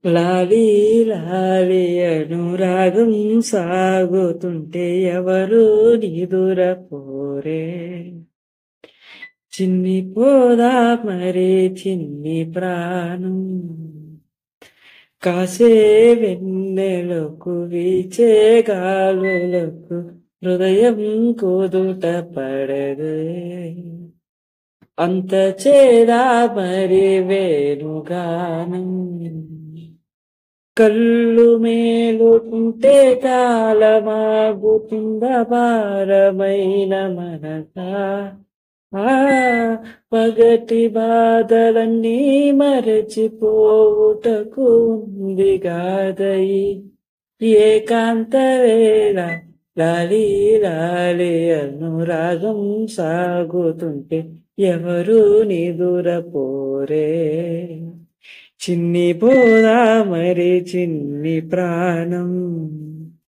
లాలీ లాలి అనురాగం సాగుతుంటే ఎవరు నిదురపోరే. చిన్ని పోదా మరి చిన్ని ప్రాణం కాసే వెన్నెలకు వీచే గాలులకు హృదయం కుదుట పడదే. అంత చేదా మరి వేణుగానం కళ్ళు మేలుకుంటే కాలమాగుతుంద భారమైన మనసా. ఆ పగటి బాధలన్నీ మరచిపోవుటకు ఉంది గాదయి ఏకాంత వేళ. లాలి లాలి అనురాగం సాగుతుంటే ఎవరు నిదురపోరే. చిన్ని పోదా మరి చిన్ని ప్రాణం.